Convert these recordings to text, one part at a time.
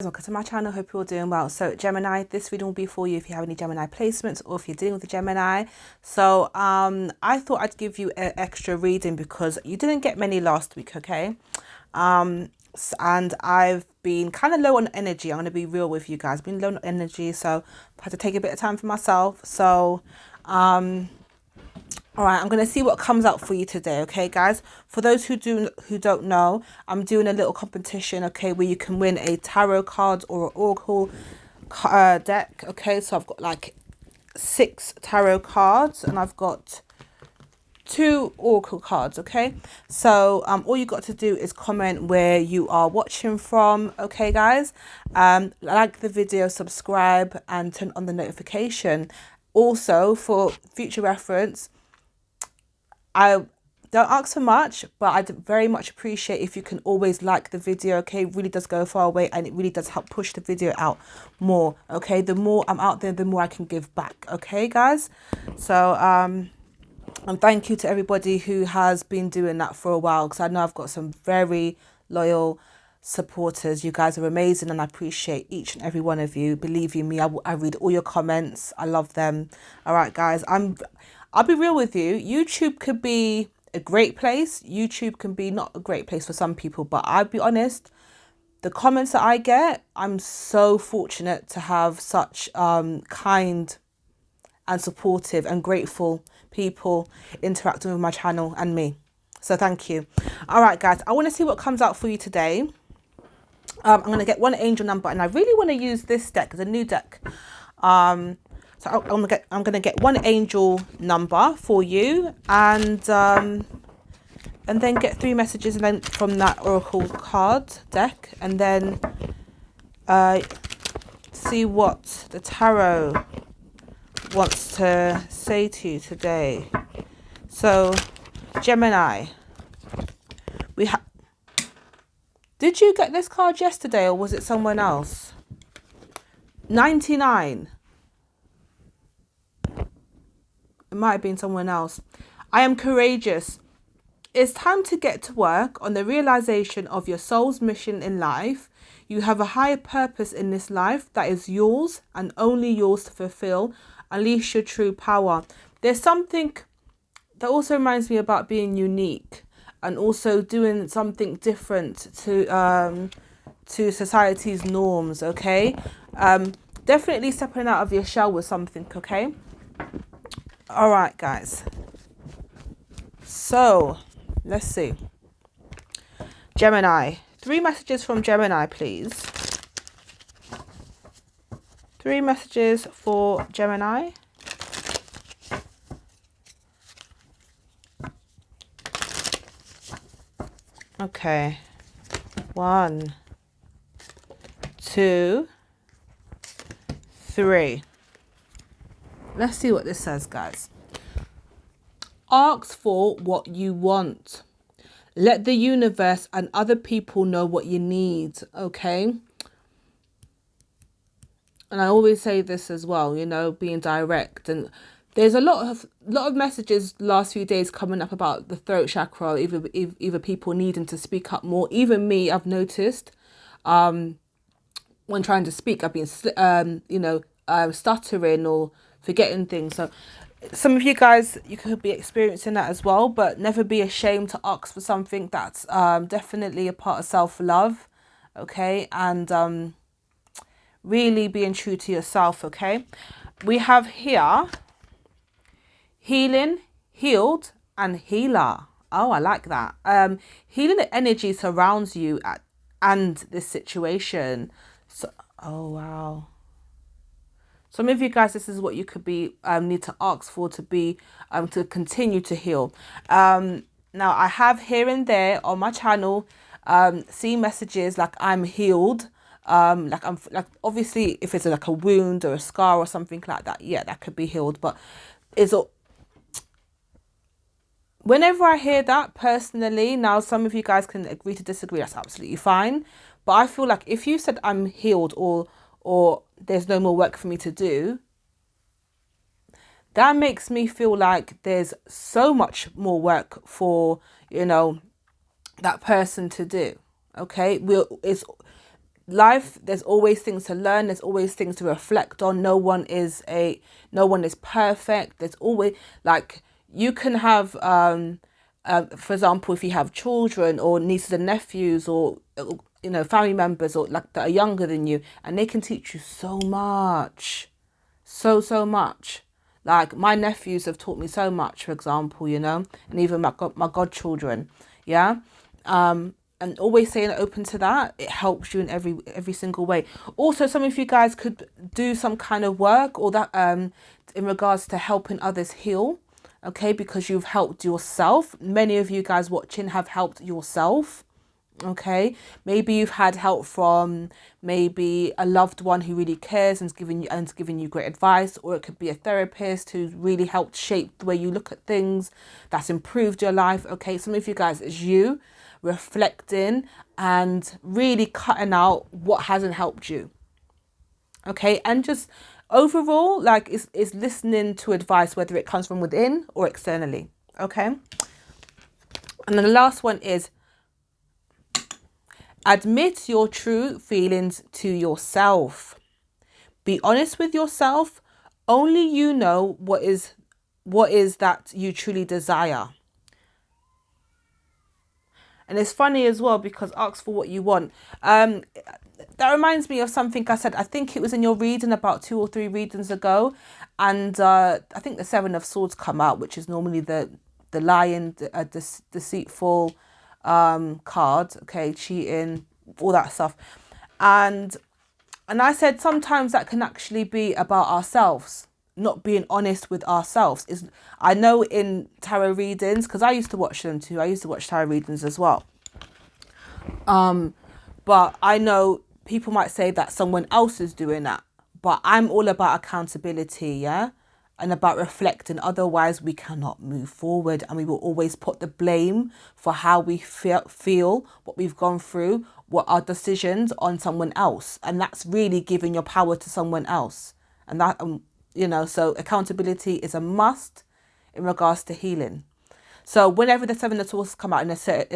Welcome to my channel. Hope you're all doing well. So Gemini, this video will be for you if you have any Gemini placements or if you're dealing with a Gemini. So I thought I'd give you an extra reading because you didn't get many last week, okay? And I've been kind of low on energy. I'm going to be real with you guys. Been low on energy, so I've had to take a bit of time for myself. So all right, I'm going to see what comes out for you today, okay, guys? For those who don't know, I'm doing a little competition, okay, where you can win a tarot card or an oracle deck, okay? So I've got like 6 tarot cards and I've got 2 oracle cards, okay? So all you got to do is comment where you are watching from, okay, guys? Like the video, subscribe, and turn on the notification. Also, for future reference, I don't ask for much, but I'd very much appreciate if you can always like the video, okay? It really does go a far way and it really does help push the video out more, okay? The more I'm out there, the more I can give back, okay, guys? So, and thank you to everybody who has been doing that for a while, because I know I've got some very loyal supporters. You guys are amazing and I appreciate each and every one of you. Believe you me, I read all your comments. I love them. All right, guys, I'll be real with you. YouTube could be a great place. YouTube can be not a great place for some people, but I'll be honest, the comments that I get, I'm so fortunate to have such kind and supportive and grateful people interacting with my channel and me. So thank you. All right, guys, I want to see what comes out for you today. I'm going to get one angel number, and I really want to use this deck as a new deck. So I'm gonna get one angel number for you, and then get 3 messages, and then from that oracle card deck, and then see what the tarot wants to say to you today. So Gemini, we have. Did you get this card yesterday, or was it someone else? 99. It might have been someone else. I am courageous. It's time to get to work on the realization of your soul's mission in life. You have a higher purpose in this life that is yours and only yours to fulfill. Unleash your true power. There's something that also reminds me about being unique and also doing something different to society's norms, okay? Definitely stepping out of your shell with something, okay? All right, guys. So let's see. Gemini. 3 messages from Gemini, please. 3 messages for Gemini. Okay. 1, 2, 3. Let's see what this says, guys. Ask for what you want. Let the universe and other people know what you need, okay? And I always say this as well, you know, being direct. And there's a lot of messages last few days coming up about the throat chakra, either people needing to speak up more. Even me, I've noticed when trying to speak, I've been, stuttering or forgetting things. So some of you guys, you could be experiencing that as well, but never be ashamed to ask for something. That's definitely a part of self-love, okay? And really being true to yourself, okay? We have here healing, healed, and healer. Oh, I like that. Healing energy surrounds you and this situation. So, oh wow. Some of you guys, this is what you could be need to ask for to be to continue to heal. Now I have here and there on my channel seen messages like I'm healed. Like obviously if it's like a wound or a scar or something like that, yeah, that could be healed. But it's whenever I hear that personally, now some of you guys can agree to disagree. That's absolutely fine. But I feel like if you said I'm healed or there's no more work for me to do, that makes me feel like there's so much more work for, you know, that person to do. Okay, life, there's always things to learn, there's always things to reflect on. No one is perfect. There's always, like, you can have for example, if you have children or nieces and nephews, or family members, or like that are younger than you, and they can teach you so much, so much. Like, my nephews have taught me so much, for example, and even my godchildren. Yeah. And always staying open to that, it helps you in every single way. Also, some of you guys could do some kind of work, or that in regards to helping others heal, okay, because you've helped yourself. Many of you guys watching have helped yourself. Okay, maybe you've had help from maybe a loved one who really cares and's giving you great advice, or it could be a therapist who's really helped shape the way you look at things, that's improved your life. Okay, some of you guys, it's you reflecting and really cutting out what hasn't helped you. Okay, and just overall, like, is listening to advice, whether it comes from within or externally. Okay, and then the last one is admit your true feelings to yourself. Be honest with yourself. Only you know what is that you truly desire. And it's funny as well, because ask for what you want. That reminds me of something I said. I think it was in your reading about 2 or 3 readings ago. And I think the 7 of Swords come out, which is normally the lying, deceitful card. Okay, cheating, all that stuff. And I said sometimes that can actually be about ourselves. Not being honest with ourselves is, I know in tarot readings, because I used to watch them too. I used to watch tarot readings as well. But I know people might say that someone else is doing that. But I'm all about accountability, yeah? And about reflecting. Otherwise, we cannot move forward. And we will always put the blame for how we feel, what we've gone through, what our decisions, on someone else. And that's really giving your power to someone else. And that, so accountability is a must in regards to healing. So whenever the 7 of Swords come out in a set,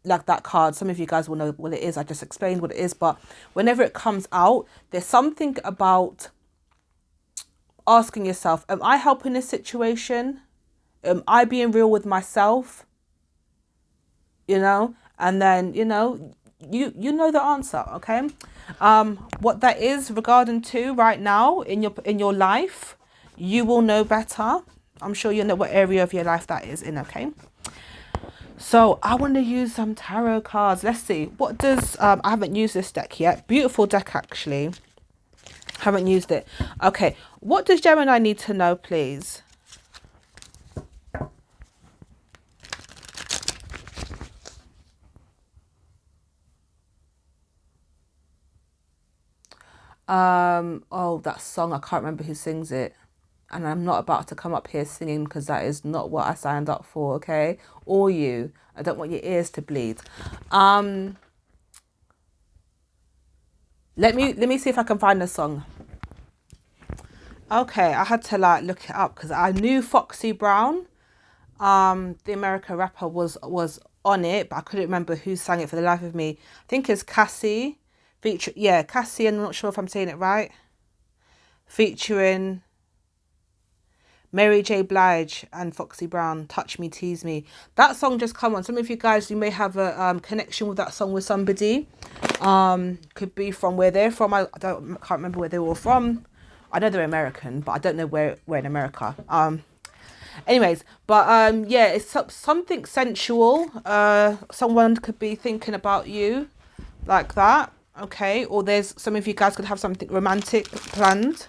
like that card, some of you guys will know what it is. I just explained what it is. But whenever it comes out, there's something about asking yourself, am I helping this situation? Am I being real with myself? And then, you know the answer, okay? What that is regarding to right now in your life, you will know better. I'm sure you know what area of your life that is in, okay? So I want to use some tarot cards. Let's see. What does, I haven't used this deck yet. Beautiful deck, actually. Haven't used it. Okay. What does Gemini need to know, please? Oh, that song. I can't remember who sings it. And I'm not about to come up here singing, because that is not what I signed up for, okay? Or you. I don't want your ears to bleed. Let me see if I can find the song. Okay, I had to look it up because I knew Foxy Brown, the American rapper, was on it, but I couldn't remember who sang it for the life of me. I think it's Cassie, Cassie. I'm not sure if I'm saying it right. Featuring Mary J. Blige and Foxy Brown, Touch Me, Tease Me. That song just come on. Some of you guys, you may have a connection with that song with somebody. Could be from where they're from. I can't remember where they were from. I know they're American, but I don't know where in America. Anyways, but it's something sensual. Someone could be thinking about you like that, okay? Or there's some of you guys could have something romantic planned.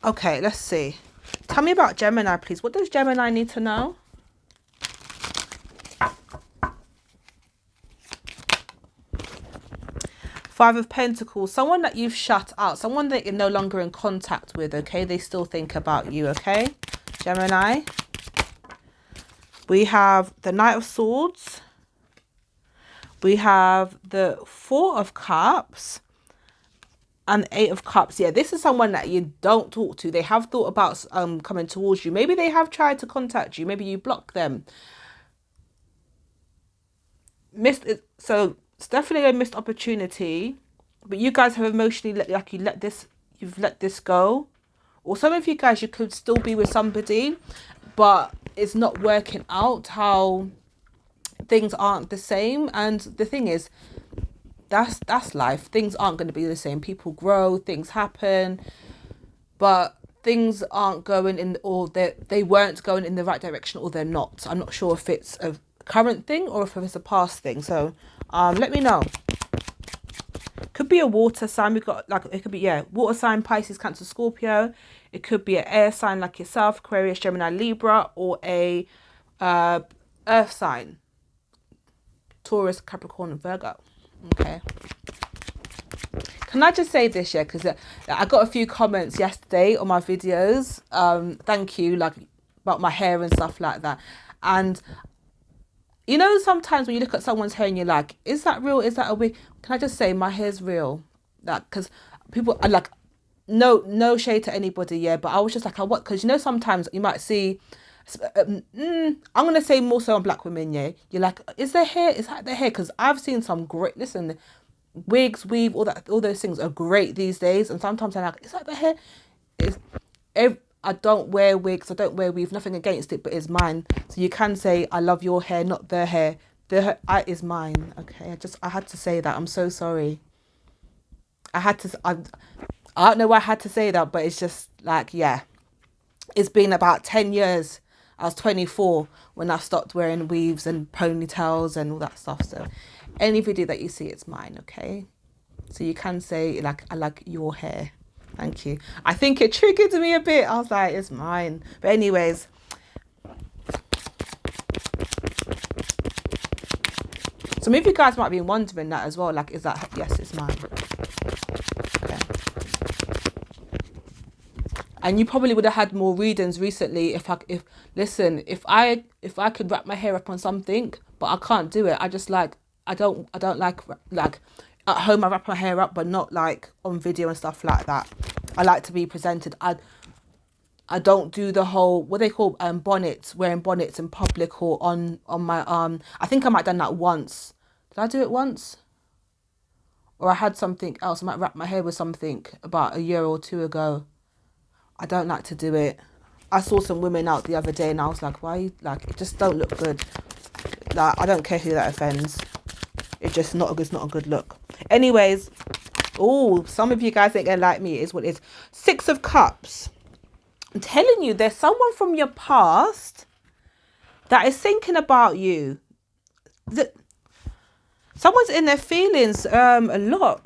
Okay, let's see. Tell me about Gemini, please. What does Gemini need to know? Five of Pentacles. Someone that you've shut out. Someone that you're no longer in contact with, okay? They still think about you, okay? Gemini. We have the Knight of Swords. We have the Four of Cups. And 8 of Cups. Yeah, this is someone that you don't talk to. They have thought about coming towards you. Maybe they have tried to contact you. Maybe you block them. So It's definitely a missed opportunity, but you guys have emotionally you've let this go. Or some of you guys, you could still be with somebody, but it's not working out, how things aren't the same. And the thing is, that's life. Things aren't going to be the same. People grow, things happen, but things aren't going in, or they weren't going in the right direction, or they're not. I'm not sure if it's a current thing or if it's a past thing. So let me know. Could be a water sign. We've got, like, it could be, yeah, water sign, Pisces, Cancer, Scorpio. It could be an air sign like yourself, Aquarius, Gemini, Libra, or a earth sign, Taurus, Capricorn, and Virgo. Okay. Can I just say this, yeah, because I got a few comments yesterday on my videos. Thank you, like, about my hair and stuff like that. And you know, sometimes when you look at someone's hair and you're like, is that real? Is that a wig? Can I just say my hair's real? Like, because people are like, no shade to anybody, yeah, but I was just like, what? Because you know, sometimes you might see, I'm going to say more so on black women, yeah, you're like, is their hair, is that their hair? Because I've seen some great, listen, wigs, weave, all those things are great these days. And sometimes I'm like, is that their hair? I don't wear wigs, I don't wear weave, nothing against it, but it's mine. So you can say, I love your hair, not their hair. It is mine, okay? I had to say that. I'm so sorry. I don't know why I had to say that, but it's just like, yeah. It's been about 10 years. I was 24 when I stopped wearing weaves and ponytails and all that stuff. So any video that you see, it's mine, okay? So you can say, like, I like your hair. Thank you. I think it triggered me a bit. I was like, it's mine. But anyways. So maybe you guys might be wondering that as well. Like, is that, yes, it's mine. Okay. And you probably would have had more readings recently if I could wrap my hair up on something, but I can't do it. I just like, I don't like at home I wrap my hair up, but not like on video and stuff like that. I like to be presented. I don't do the whole, what they call bonnets, wearing bonnets in public or on my I think I might have done that once. Did I do it once? Or I had something else. I might wrap my hair with something about a year or two ago. I don't like to do it. I saw some women out the other day and I was like, why? Like, it just don't look good. Like, I don't care who that offends. It's just not a good look. Anyways, oh, some of you guys ain't gonna like me. It is what it is. 6 of Cups. I'm telling you, there's someone from your past that is thinking about you. Someone's in their feelings a lot.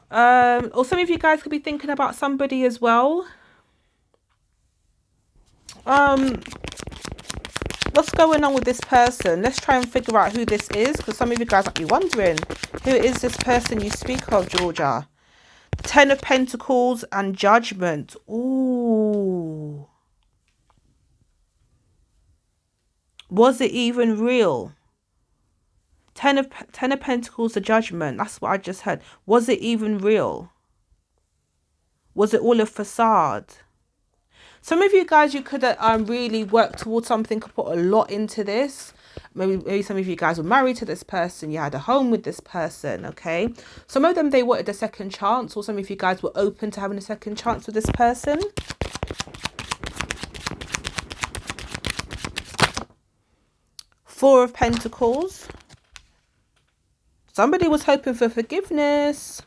Or some of you guys could be thinking about somebody as well. What's going on with this person? Let's try and figure out who this is, because some of you guys might be wondering, who is this person you speak of, Georgia? 10 of Pentacles and Judgment. Ooh. Was it even real? 10 of Pentacles, the Judgment. That's what I just heard. Was it even real? Was it all a facade? Some of you guys, you could really work towards something, could put a lot into this. Maybe some of you guys were married to this person. You had a home with this person, okay? Some of them, they wanted a second chance, or some of you guys were open to having a second chance with this person. Four of Pentacles. Somebody was hoping for forgiveness.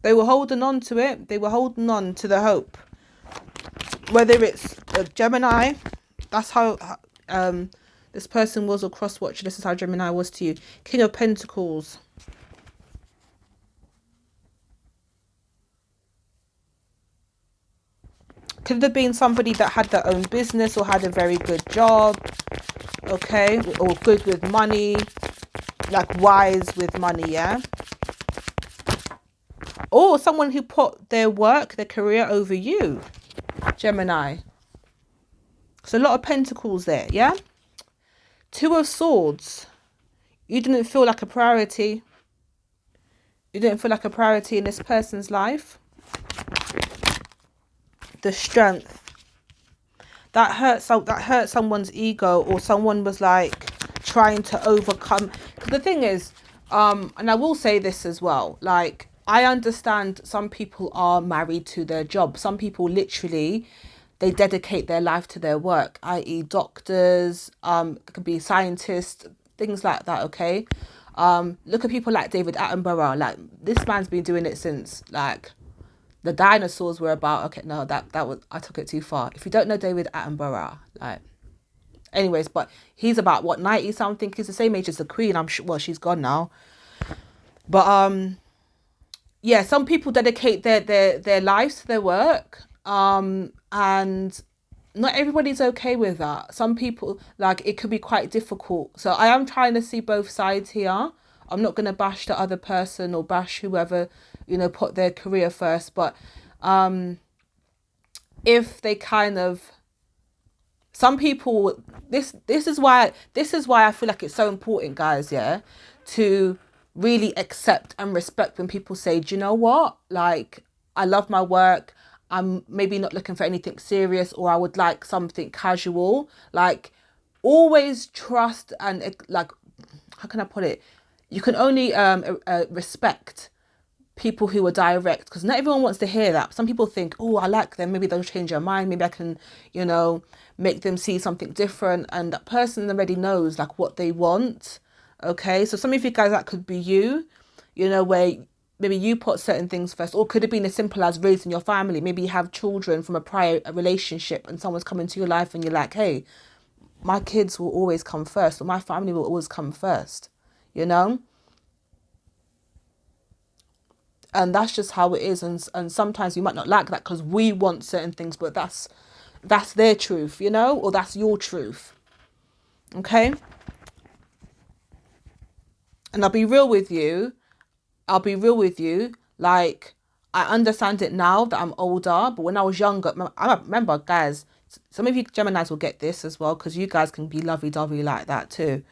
They were holding on to it. They were holding on to the hope. Whether it's a Gemini, that's how this person was, or cross-watch. This is how Gemini was to you. King of Pentacles. Could have been somebody that had their own business or had a very good job. Okay. Or good with money. Like wise with money, yeah. Or someone who put their work, their career over you, Gemini. So a lot of Pentacles there, yeah? 2 of Swords. You didn't feel like a priority. You didn't feel like a priority in this person's life. The Strength. That hurt someone's ego, or someone was like trying to overcome. Because the thing is, and I will say this as well, like, I understand some people are married to their job. Some people literally, they dedicate their life to their work, i.e. doctors, it could be scientists, things like that, okay? Look at people like David Attenborough. Like, this man's been doing it since, like, the dinosaurs were about. Okay, no, that was, I took it too far. If you don't know David Attenborough, like, anyways, but he's about, what, 90 something? He's the same age as the Queen. I'm sure, well, she's gone now. But yeah, some people dedicate their lives to their work. And not everybody's okay with that. Some people, like, it could be quite difficult. So I am trying to see both sides here. I'm not going to bash the other person or bash whoever, you know, put their career first. But if they kind of, some people, this is why I feel like it's so important, guys, yeah, to really accept and respect when people say, do you know what, like, I love my work, I'm maybe not looking for anything serious, or I would like something casual. Like, always trust and, like, how can I put it, you can only respect people who are direct, because not everyone wants to hear that. Some people think, oh, I like them, maybe they'll change their mind, maybe I can, you know, make them see something different. And that person already knows, like, what they want. Okay, so some of you guys, that could be you know, where maybe you put certain things first, or could have been as simple as raising your family. Maybe you have children from a prior relationship and someone's come into your life and you're like, hey, my kids will always come first, or my family will always come first, you know? And that's just how it is. And sometimes we might not like that because we want certain things, but that's their truth, you know, or that's your truth. Okay. And I'll be real with you. Like, I understand it now that I'm older, but when I was younger, I remember, guys, some of you Geminis will get this as well, because you guys can be lovey-dovey like that too.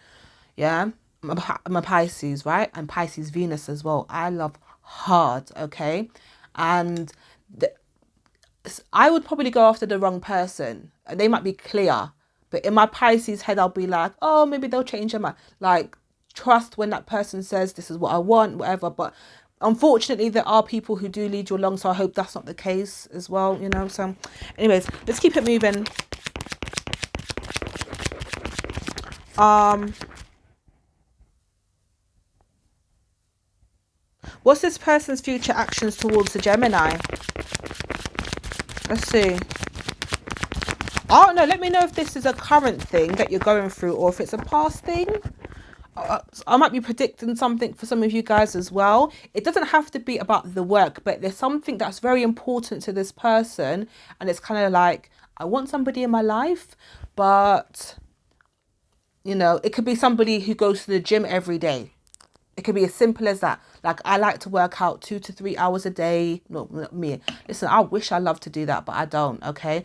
Yeah. I'm a Pisces, right? And Pisces Venus as well. I love hard, okay? And I would probably go after the wrong person. They might be clear, but in my Pisces head, I'll be like, oh, maybe they'll change their mind. Like, trust when that person says, this is what I want, whatever. But unfortunately, there are people who do lead you along, so I hope that's not the case as well, you know? So anyways, let's keep it moving. What's this person's future actions towards the Gemini? Let's see. Oh, no, let me know if this is a current thing that you're going through, or if it's a past thing. I might be predicting something for some of you guys as well. It doesn't have to be about the work, but there's something that's very important to this person. And it's kind of like, I want somebody in my life, but, you know, it could be somebody who goes to the gym every day. It could be as simple as that. Like, I like to work out 2 to 3 hours a day. No, not me. Listen, I wish I loved to do that, but I don't, okay?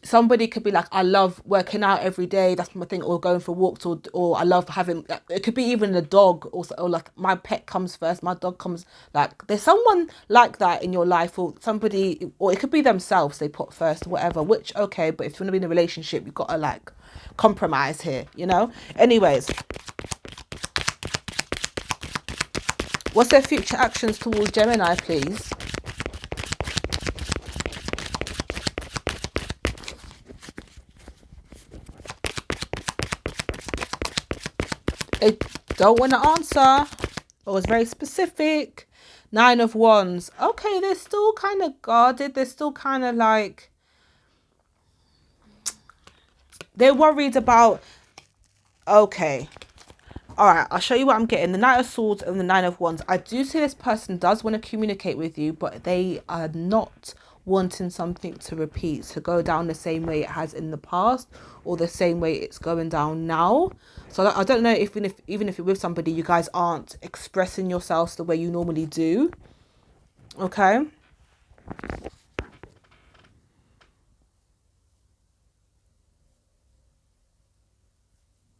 Somebody could be like, I love working out every day. That's my thing. Or going for walks, or I love having, it could be even a dog, or like my pet comes first, my dog comes. Like, there's someone like that in your life, or somebody, or it could be themselves they put first, or whatever, which, okay, but if you want to be in a relationship, you've got to, like, compromise here, you know? Anyways, what's their future actions towards Gemini, please? They don't want to answer, or it's very specific. 9 of Wands. Okay, they're still kind of guarded. They're still kind of like, they're worried about, okay, all right, I'll show you what I'm getting. The Knight of Swords and the 9 of Wands. I do see this person does want to communicate with you, but they are not wanting something to repeat, to go down the same way it has in the past, or the same way it's going down now. So I don't know, even if you're with somebody, you guys aren't expressing yourselves the way you normally do. Okay.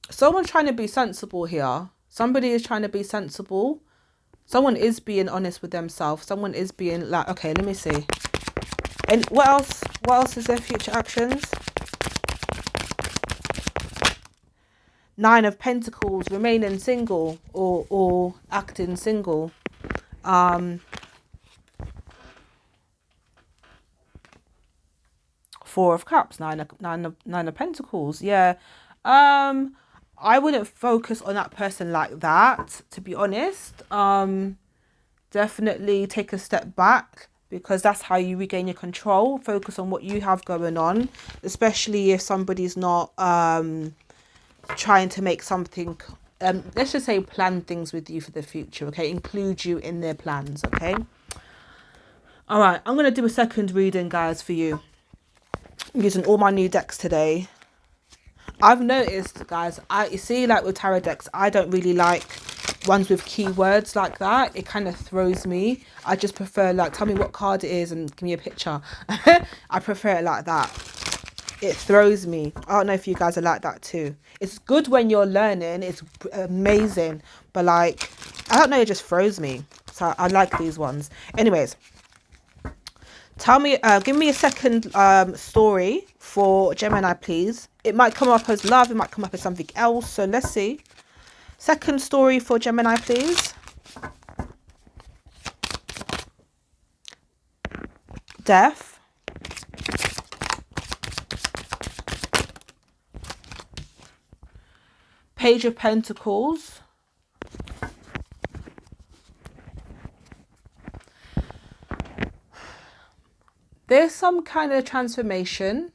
Someone's trying to be sensible here. Somebody is trying to be sensible. Someone is being honest with themselves. Someone is being like, okay, let me see. And what else is their future actions? Nine of Pentacles, remaining single or acting single. Four of Cups, nine of Pentacles. Yeah. I wouldn't focus on that person like that, to be honest. Definitely take a step back, because that's how you regain your control. Focus on what you have going on, especially if somebody's not trying to make something, let's just say plan things with you for the future, okay? Include you in their plans, okay? All right, I'm going to do a second reading, guys, for you. I'm using all my new decks today. I've noticed, guys, you see, like with tarot decks, I don't really like ones with keywords like that. It kind of throws me. I just prefer, like, tell me what card it is and give me a picture. I prefer it like that. It throws me. I don't know if you guys are like that too. It's good when you're learning. It's amazing. But, like, I don't know, it just throws me. So I like these ones. Anyways, tell me, give me a second story for Gemini, please. It might come up as love. It might come up as something else. So let's see. Second story for Gemini, please. Death. Page of Pentacles. There's some kind of transformation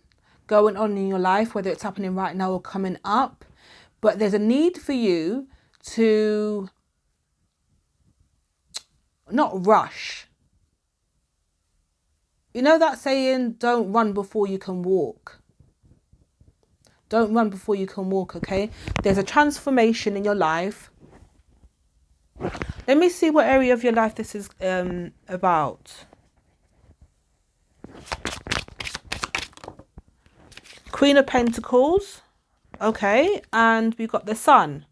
going on in your life, whether it's happening right now or coming up. But there's a need for you to not rush. You know that saying, don't run before you can walk. Don't run before you can walk, okay? There's a transformation in your life. Let me see what area of your life this is about. Queen of Pentacles. Okay, and we've got the Sun.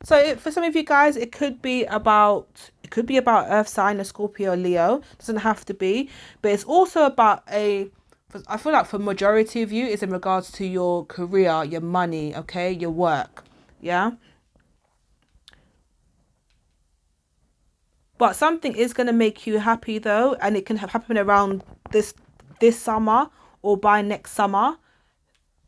So for some of you guys, it could be about Earth sign, a Scorpio, Leo. Doesn't have to be, but it's also about I feel like for majority of you, it's in regards to your career, your money, okay, your work, yeah. But something is going to make you happy though, and it can happen around this summer or by next summer.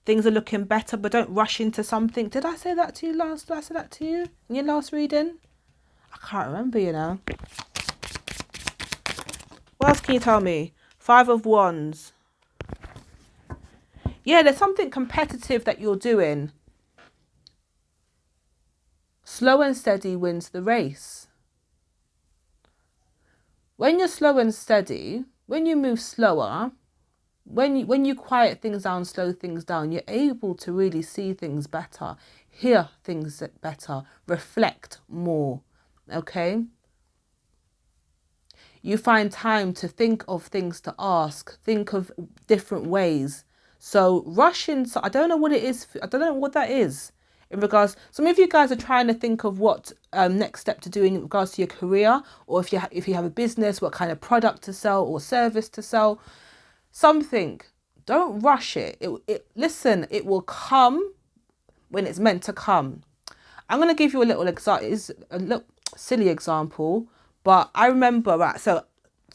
Things are looking better, but don't rush into something. Did I say that to you last? Did I say that to you in your last reading? I can't remember, you know. What else can you tell me? Five of Wands. Yeah, there's something competitive that you're doing. Slow and steady wins the race. When you're slow and steady, when you move slower, when you quiet things down, slow things down, you're able to really see things better, hear things better, reflect more, okay? You find time to think of things to ask, think of different ways. So rushing, so I don't know what it is, I don't know what that is in regards, some of you guys are trying to think of what next step to do in regards to your career, or if you have a business, what kind of product to sell or service to sell. Something, don't rush it. Listen, it will come when it's meant to come. I'm going to give you a little example. It's a little silly example, but I remember, right, so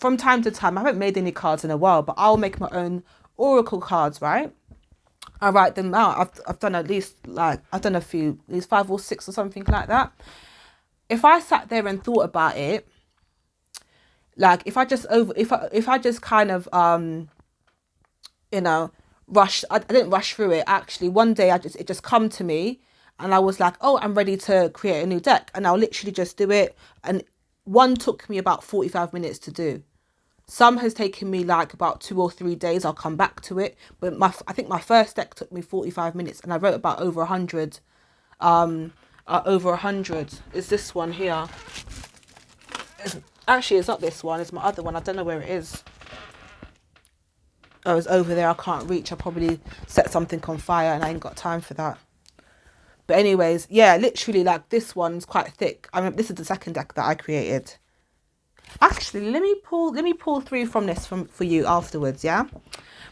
from time to time, I haven't made any cards in a while, but I'll make my own oracle cards, right? I write them out. I've done at least, like, I've done a few, at least 5 or 6 or something like that. If I sat there and thought about it, like if I just kind of you know, I didn't rush through it. Actually, one day it just come to me, and I was like, oh, I'm ready to create a new deck, and I'll literally just do it. And one took me about 45 minutes to do. Some has taken me like about 2 or 3 days. I'll come back to it. But I think my first deck took me 45 minutes, and I wrote about over 100. Over 100 is this one here. Actually, it's not this one. It's my other one. I don't know where it is. Oh, it's over there. I can't reach. I probably set something on fire and I ain't got time for that. But anyways, yeah, literally, like, this one's quite thick. I mean, this is the second deck that I created. Actually, let me pull 3 from this for you afterwards, yeah?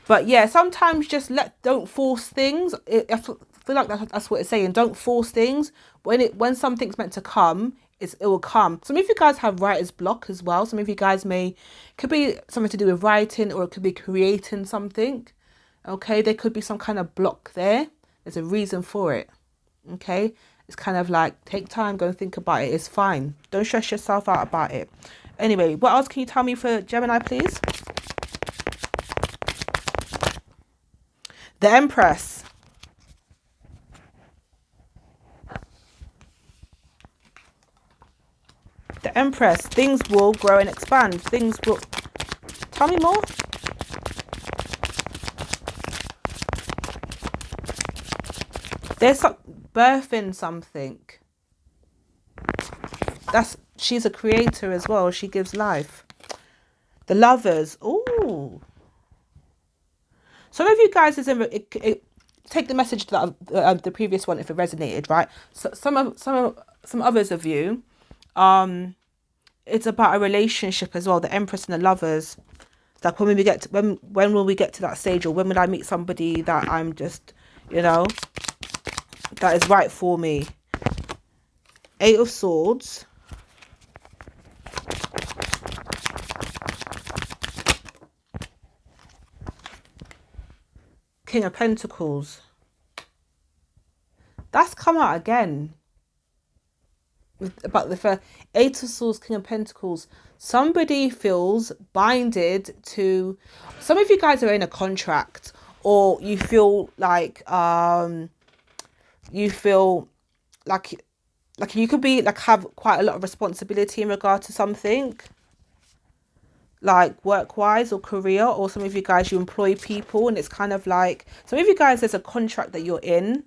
But yeah, sometimes just don't force things. feel like that's what it's saying. Don't force things. When something's meant to come, it will come. Some of you guys have writer's block as well. Some of you guys could be something to do with writing, or it could be creating something. Okay, there could be some kind of block there. There's a reason for it. Okay, it's kind of like, take time, go and think about it. It's fine. Don't stress yourself out about it. Anyway, what else can you tell me for Gemini, please? The Empress. The Empress. Things will grow and expand. Things will... Tell me more. There's some birthing something. She's a creator as well. She gives life. The Lovers. Ooh. Some of you guys take the message that the previous one if it resonated, right? So some others of you, it's about a relationship as well. The Empress and the Lovers. It's like when will we get to that stage, or when will I meet somebody that I'm just, that is right for me? Eight of Swords. King of Pentacles. That's come out again. About the first Eight of Swords, King of Pentacles. Somebody feels binded to... Some of you guys are in a contract, or you feel like you could be like have quite a lot of responsibility in regard to something, like work-wise or career, or some of you guys, you employ people, and it's kind of like, some of you guys, there's a contract that you're in,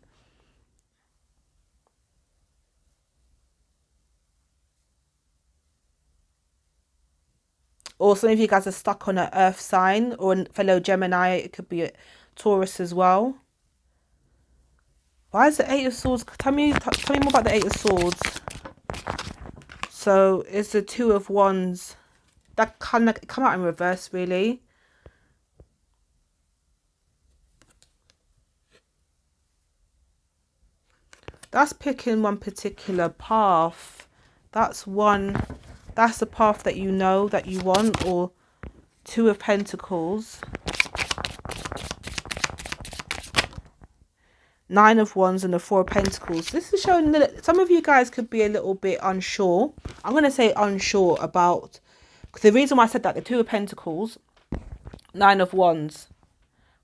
or some of you guys are stuck on an earth sign, or a fellow Gemini. It could be a Taurus as well. Why is the Eight of Swords? Tell me more about the Eight of Swords. So it's the Two of Wands. That kind of come out in reverse, really. That's picking one particular path. That's the path that you know that you want, or Two of Pentacles. Nine of Wands and the Four of Pentacles. This is showing that some of you guys could be a little bit unsure. I'm going to say unsure about... The reason why I said that, the Two of Pentacles, Nine of Wands,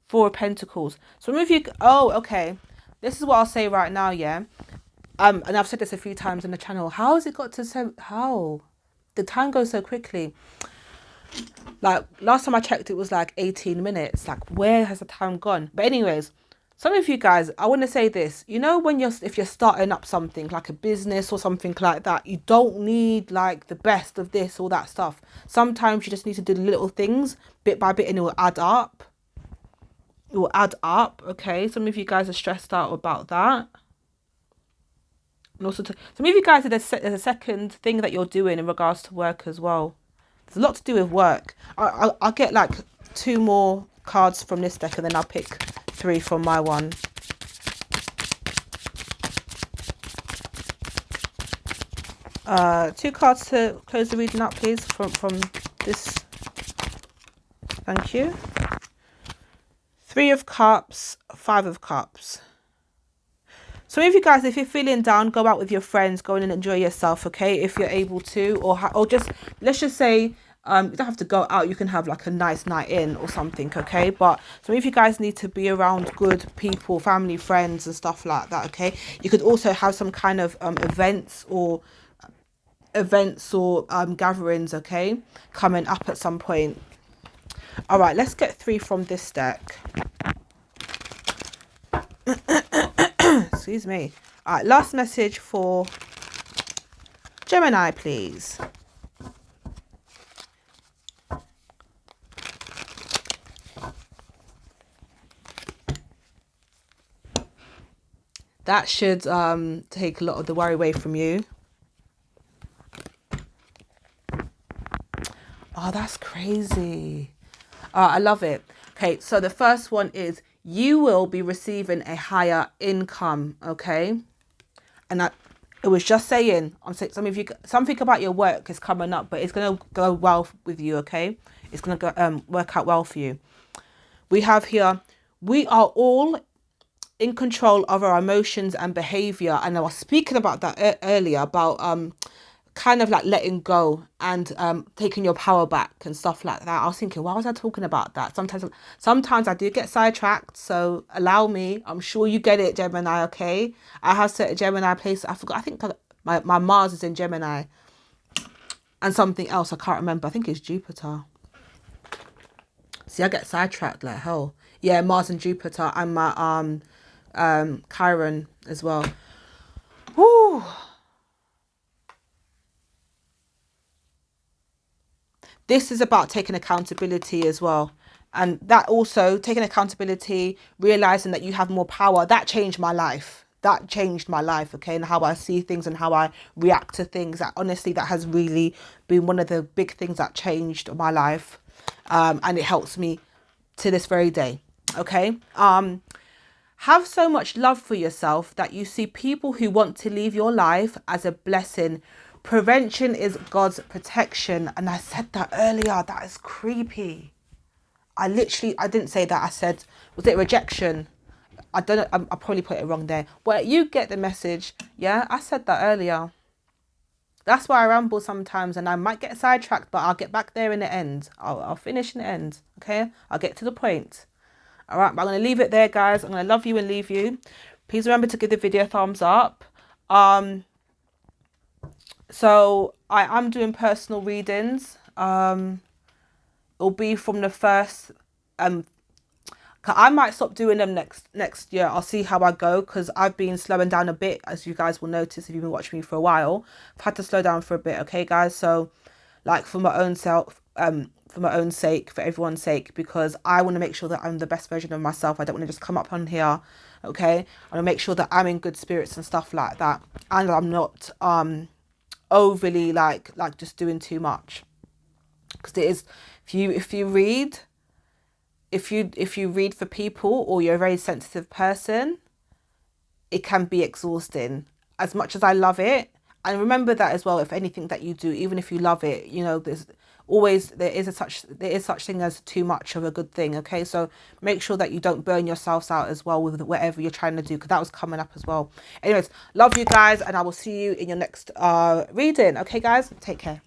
Four of Pentacles. Some of you... Oh, okay. This is what I'll say right now, yeah? And I've said this a few times on the channel. How has it got to... How? The time goes so quickly. Like, last time I checked, it was like 18 minutes. Like, where has the time gone? But anyways... Some of you guys, I want to say this, if you're starting up something like a business or something like that, you don't need like the best of this or that stuff. Sometimes you just need to do little things bit by bit, and it will add up. It will add up, okay? Some of you guys are stressed out about that. And also, some of you guys, there's a second thing that you're doing in regards to work as well. There's a lot to do with work. I'll get like 2 more cards from this deck, and then I'll pick 3 from my one. Two cards to close the reading up, please, from this. Thank you. 3 of Cups, 5 of Cups. So if you guys, if you're feeling down, go out with your friends, go in and enjoy yourself, okay? If you're able to, or just, let's just say, you don't have to go out. You can have like a nice night in or something, okay? But so if you guys need to be around good people, family, friends and stuff like that, okay? You could also have some kind of events or gatherings, okay, coming up at some point. All right, let's get 3 from this deck. Excuse me. All right, last message for Gemini, please. That should take a lot of the worry away from you. Oh, that's crazy. I love it. Okay, so the first one is you will be receiving a higher income, okay? And it was just saying, I'm saying something about your work is coming up, but it's going to go well with you, okay? It's going to go work out well for you. We have here, we are all in control of our emotions and behavior. And I was speaking about that earlier, about kind of like letting go and taking your power back and stuff like that. I was thinking, why was I talking about that? Sometimes I do get sidetracked, so allow me. I'm sure you get it, Gemini, okay? I have certain Gemini places. I forgot, I think my Mars is in Gemini, and something else I can't remember. I think it's Jupiter. See, I get sidetracked like hell. Yeah, Mars and Jupiter, and my Chiron as well. Woo. This is about taking accountability as well. And that also, taking accountability, realizing that you have more power, that changed my life. That changed my life, okay, and how I see things and how I react to things. That honestly, that has really been one of the big things that changed my life. And it helps me to this very day, okay? Have so much love for yourself that you see people who want to leave your life as a blessing. Prevention is God's protection. And I said that earlier. That is creepy. I didn't say that. I said, was it rejection? I don't know. I probably put it wrong there. Well, you get the message. Yeah, I said that earlier. That's why I ramble sometimes and I might get sidetracked, but I'll get back there in the end. I'll finish in the end. Okay? I'll get to the point. All right, but I'm going to leave it there, guys. I'm going to love you and leave you. Please remember to give the video a thumbs up. So I am doing personal readings. It'll be from the first. I might stop doing them next year. I'll see how I go, because I've been slowing down a bit, as you guys will notice if you've been watching me for a while. I've had to slow down for a bit, okay, guys? So, like, for my own self, for my own sake, for everyone's sake, because I want to make sure that I'm the best version of myself. I don't want to just come up on here, okay? I want to make sure that I'm in good spirits and stuff like that, and I'm not overly like just doing too much, because it is, if you read for people, or you're a very sensitive person, it can be exhausting. As much as I love it, and remember that as well, if anything that you do, even if you love it, you know, there is such thing as too much of a good thing, okay? So make sure that you don't burn yourselves out as well with whatever you're trying to do, because that was coming up as well. Anyways, love you guys, and I will see you in your next reading. Okay, guys, take care.